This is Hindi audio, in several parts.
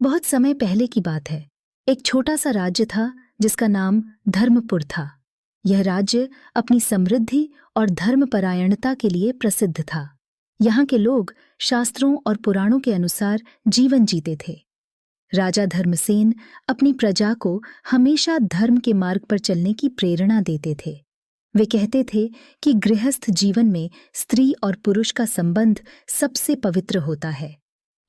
बहुत समय पहले की बात है। एक छोटा सा राज्य था जिसका नाम धर्मपुर था। यह राज्य अपनी समृद्धि और धर्मपरायणता के लिए प्रसिद्ध था। यहाँ के लोग शास्त्रों और पुराणों के अनुसार जीवन जीते थे। राजा धर्मसेन अपनी प्रजा को हमेशा धर्म के मार्ग पर चलने की प्रेरणा देते थे। वे कहते थे कि गृहस्थ जीवन में स्त्री और पुरुष का संबंध सबसे पवित्र होता है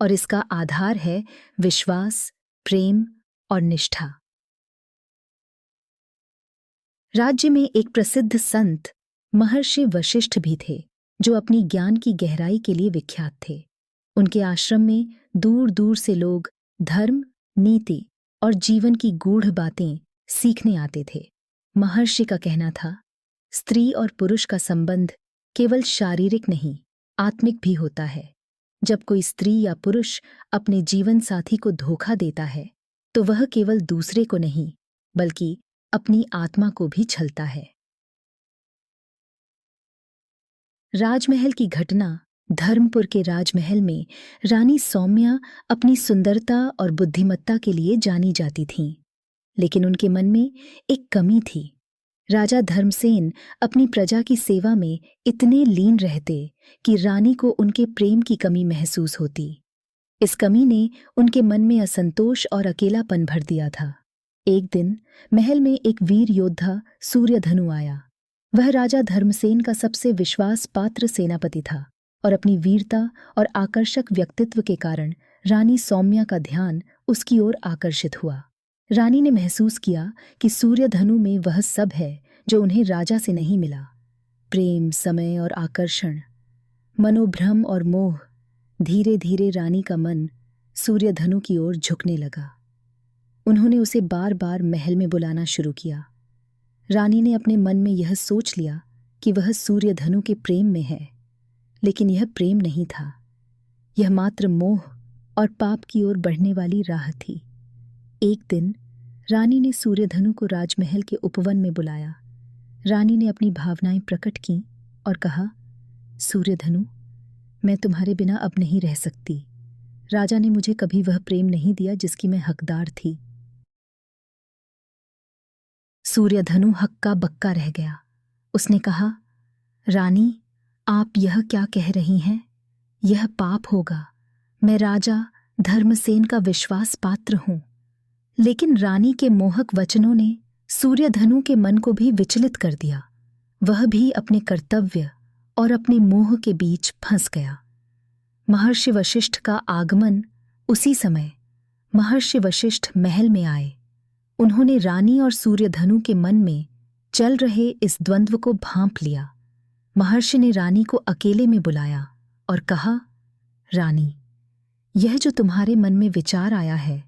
और इसका आधार है विश्वास, प्रेम और निष्ठा। राज्य में एक प्रसिद्ध संत महर्षि वशिष्ठ भी थे, जो अपनी ज्ञान की गहराई के लिए विख्यात थे। उनके आश्रम में दूर दूर से लोग धर्म, नीति और जीवन की गूढ़ बातें सीखने आते थे। महर्षि का कहना था, स्त्री और पुरुष का संबंध केवल शारीरिक नहीं, आत्मिक भी होता है। जब कोई स्त्री या पुरुष अपने जीवन साथी को धोखा देता है, तो वह केवल दूसरे को नहीं, बल्कि अपनी आत्मा को भी छलता है। राजमहल की घटना। धर्मपुर के राजमहल में रानी सौम्या अपनी सुंदरता और बुद्धिमत्ता के लिए जानी जाती थीं, लेकिन उनके मन में एक कमी थी। राजा धर्मसेन अपनी प्रजा की सेवा में इतने लीन रहते कि रानी को उनके प्रेम की कमी महसूस होती। इस कमी ने उनके मन में असंतोष और अकेलापन भर दिया था। एक दिन महल में एक वीर योद्धा सूर्यधनु आया। वह राजा धर्मसेन का सबसे विश्वास पात्र सेनापति था और अपनी वीरता और आकर्षक व्यक्तित्व के कारण रानी सौम्या का ध्यान उसकी ओर आकर्षित हुआ। रानी ने महसूस किया कि सूर्यधनु में वह सब है जो उन्हें राजा से नहीं मिला। प्रेम, समय और आकर्षण, मनोभ्रम और मोह। धीरे धीरे रानी का मन सूर्यधनु की ओर झुकने लगा। उन्होंने उसे बार बार महल में बुलाना शुरू किया। रानी ने अपने मन में यह सोच लिया कि वह सूर्यधनु के प्रेम में है, लेकिन यह प्रेम नहीं था। यह मात्र मोह और पाप की ओर बढ़ने वाली राह थी। एक दिन रानी ने सूर्यधनु को राजमहल के उपवन में बुलाया। रानी ने अपनी भावनाएं प्रकट की और कहा, सूर्यधनु, मैं तुम्हारे बिना अब नहीं रह सकती। राजा ने मुझे कभी वह प्रेम नहीं दिया जिसकी मैं हकदार थी। सूर्यधनु हक्का बक्का रह गया। उसने कहा, रानी, आप यह क्या कह रही हैं? यह पाप होगा। मैं राजा धर्मसेन का विश्वास पात्र हूं। लेकिन रानी के मोहक वचनों ने सूर्यधनु के मन को भी विचलित कर दिया। वह भी अपने कर्तव्य और अपने मोह के बीच फंस गया। महर्षि वशिष्ठ का आगमन। उसी समय महर्षि वशिष्ठ महल में आए। उन्होंने रानी और सूर्यधनु के मन में चल रहे इस द्वंद्व को भांप लिया। महर्षि ने रानी को अकेले में बुलाया और कहा, रानी, यह जो तुम्हारे मन में विचार आया है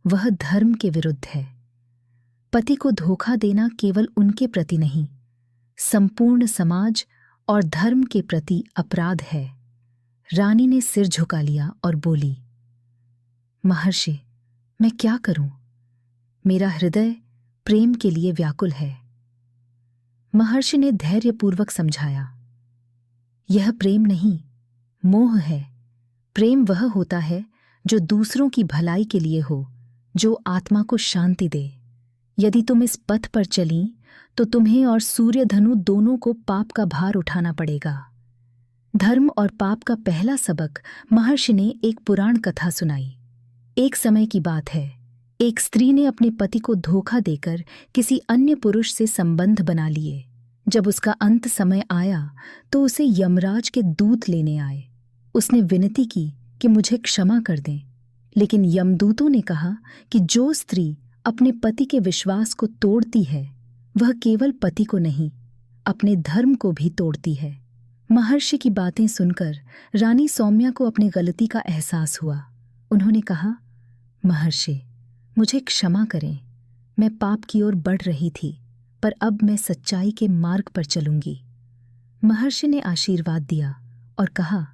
वह धर्म के विरुद्ध है। पति को धोखा देना केवल उनके प्रति नहीं, संपूर्ण समाज और धर्म के प्रति अपराध है। रानी ने सिर झुका लिया और बोली, महर्षि, मैं क्या करूं? मेरा हृदय प्रेम के लिए व्याकुल है। महर्षि ने धैर्यपूर्वक समझाया, यह प्रेम नहीं, मोह है। प्रेम वह होता है जो दूसरों की भलाई के लिए हो, जो आत्मा को शांति दे। यदि तुम इस पथ पर चली तो तुम्हें और सूर्यधनु दोनों को पाप का भार उठाना पड़ेगा। धर्म और पाप का पहला सबक महर्षि ने एक पुराण कथा सुनाई। एक समय की बात है, एक स्त्री ने अपने पति को धोखा देकर किसी अन्य पुरुष से संबंध बना लिए। जब उसका अंत समय आया तो उसे यमराज के दूत लेने आए। उसने विनती की कि मुझे क्षमा कर दें, लेकिन यमदूतों ने कहा कि जो स्त्री अपने पति के विश्वास को तोड़ती है वह केवल पति को नहीं, अपने धर्म को भी तोड़ती है। महर्षि की बातें सुनकर रानी सौम्या को अपनी गलती का एहसास हुआ। उन्होंने कहा, महर्षि, मुझे क्षमा करें। मैं पाप की ओर बढ़ रही थी, पर अब मैं सच्चाई के मार्ग पर चलूंगी। महर्षि ने आशीर्वाद दिया और कहा,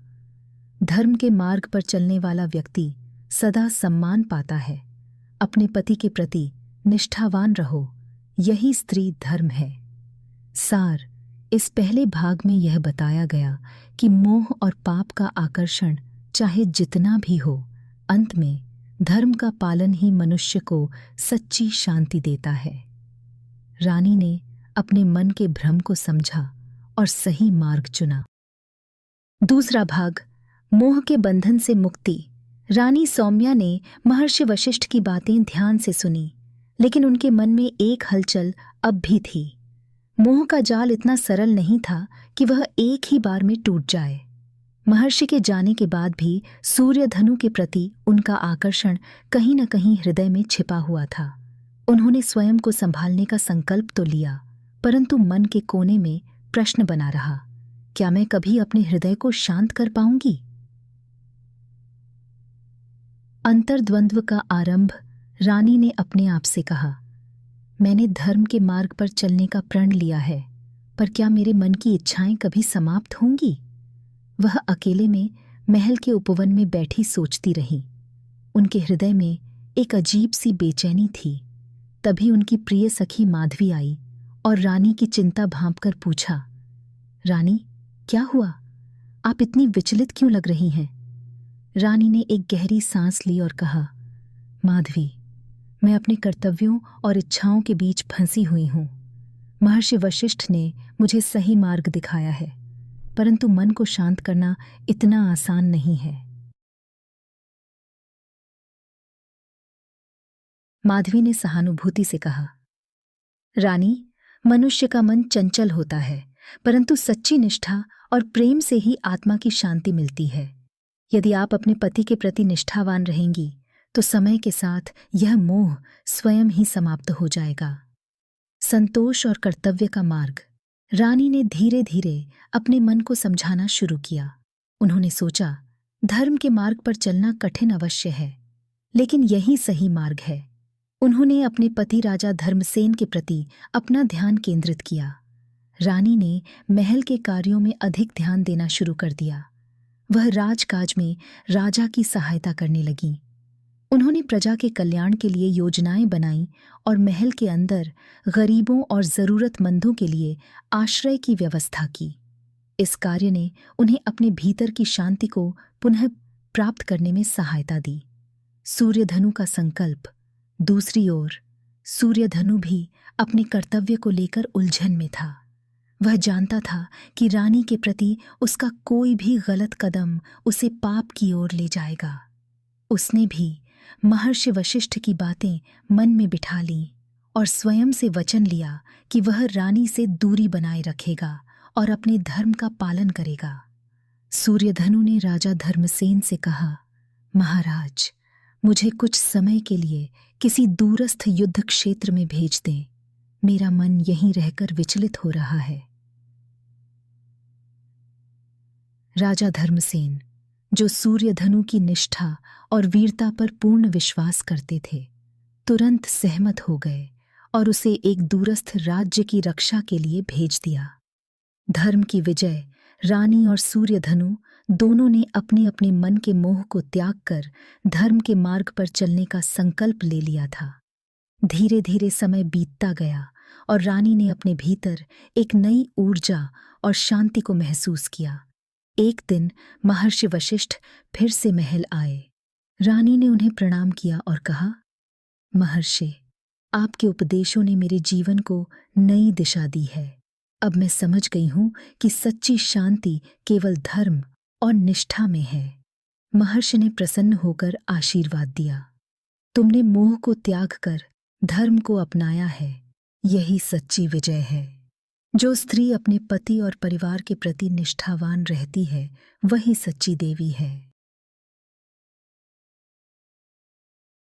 धर्म के मार्ग पर चलने वाला व्यक्ति सदा सम्मान पाता है। अपने पति के प्रति निष्ठावान रहो, यही स्त्री धर्म है। सार, इस पहले भाग में यह बताया गया कि मोह और पाप का आकर्षण चाहे जितना भी हो, अंत में धर्म का पालन ही मनुष्य को सच्ची शांति देता है। रानी ने अपने मन के भ्रम को समझा और सही मार्ग चुना। दूसरा भाग, मोह के बंधन से मुक्ति। रानी सौम्या ने महर्षि वशिष्ठ की बातें ध्यान से सुनी, लेकिन उनके मन में एक हलचल अब भी थी। मोह का जाल इतना सरल नहीं था कि वह एक ही बार में टूट जाए। महर्षि के जाने के बाद भी सूर्यधनु के प्रति उनका आकर्षण कहीं न कहीं हृदय में छिपा हुआ था। उन्होंने स्वयं को संभालने का संकल्प तो लिया, परंतु मन के कोने में प्रश्न बना रहा, क्या मैं कभी अपने हृदय को शांत कर पाऊंगी? अंतर्द्वंद्व का आरंभ। रानी ने अपने आप से कहा, मैंने धर्म के मार्ग पर चलने का प्रण लिया है, पर क्या मेरे मन की इच्छाएं कभी समाप्त होंगी? वह अकेले में महल के उपवन में बैठी सोचती रही। उनके हृदय में एक अजीब सी बेचैनी थी। तभी उनकी प्रिय सखी माधवी आई और रानी की चिंता भांपकर पूछा, रानी, क्या हुआ? आप इतनी विचलित क्यों लग रही हैं? रानी ने एक गहरी सांस ली और कहा, माधवी, मैं अपने कर्तव्यों और इच्छाओं के बीच फंसी हुई हूं। महर्षि वशिष्ठ ने मुझे सही मार्ग दिखाया है, परंतु मन को शांत करना इतना आसान नहीं है। माधवी ने सहानुभूति से कहा, रानी, मनुष्य का मन चंचल होता है, परंतु सच्ची निष्ठा और प्रेम से ही आत्मा की शांति मिलती है। यदि आप अपने पति के प्रति निष्ठावान रहेंगी तो समय के साथ यह मोह स्वयं ही समाप्त हो जाएगा। संतोष और कर्तव्य का मार्ग। रानी ने धीरे धीरे अपने मन को समझाना शुरू किया। उन्होंने सोचा, धर्म के मार्ग पर चलना कठिन अवश्य है, लेकिन यही सही मार्ग है। उन्होंने अपने पति राजा धर्मसेन के प्रति अपना ध्यान केंद्रित किया। रानी ने महल के कार्यों में अधिक ध्यान देना शुरू कर दिया। वह राजकाज में राजा की सहायता करने लगी। उन्होंने प्रजा के कल्याण के लिए योजनाएं बनाईं और महल के अंदर गरीबों और जरूरतमंदों के लिए आश्रय की व्यवस्था की। इस कार्य ने उन्हें अपने भीतर की शांति को पुनः प्राप्त करने में सहायता दी। सूर्यधनु का संकल्प। दूसरी ओर सूर्यधनु भी अपने कर्तव्य को लेकर उलझन में था। वह जानता था कि रानी के प्रति उसका कोई भी गलत कदम उसे पाप की ओर ले जाएगा। उसने भी महर्षि वशिष्ठ की बातें मन में बिठा लीं और स्वयं से वचन लिया कि वह रानी से दूरी बनाए रखेगा और अपने धर्म का पालन करेगा। सूर्यधनु ने राजा धर्मसेन से कहा, महाराज, मुझे कुछ समय के लिए किसी दूरस्थ युद्ध क्षेत्र में भेज दें। मेरा मन यहीं रहकर विचलित हो रहा है। राजा धर्मसेन, जो सूर्यधनु की निष्ठा और वीरता पर पूर्ण विश्वास करते थे, तुरंत सहमत हो गए और उसे एक दूरस्थ राज्य की रक्षा के लिए भेज दिया। धर्म की विजय। रानी और सूर्यधनु दोनों ने अपने अपने मन के मोह को त्याग कर धर्म के मार्ग पर चलने का संकल्प ले लिया था। धीरे धीरे समय बीतता गया और रानी ने अपने भीतर एक नई ऊर्जा और शांति को महसूस किया। एक दिन महर्षि वशिष्ठ फिर से महल आए। रानी ने उन्हें प्रणाम किया और कहा, महर्षि, आपके उपदेशों ने मेरे जीवन को नई दिशा दी है। अब मैं समझ गई हूं कि सच्ची शांति केवल धर्म और निष्ठा में है। महर्षि ने प्रसन्न होकर आशीर्वाद दिया। तुमने मोह को त्याग कर धर्म को अपनाया है, यही सच्ची विजय है। जो स्त्री अपने पति और परिवार के प्रति निष्ठावान रहती है, वही सच्ची देवी है।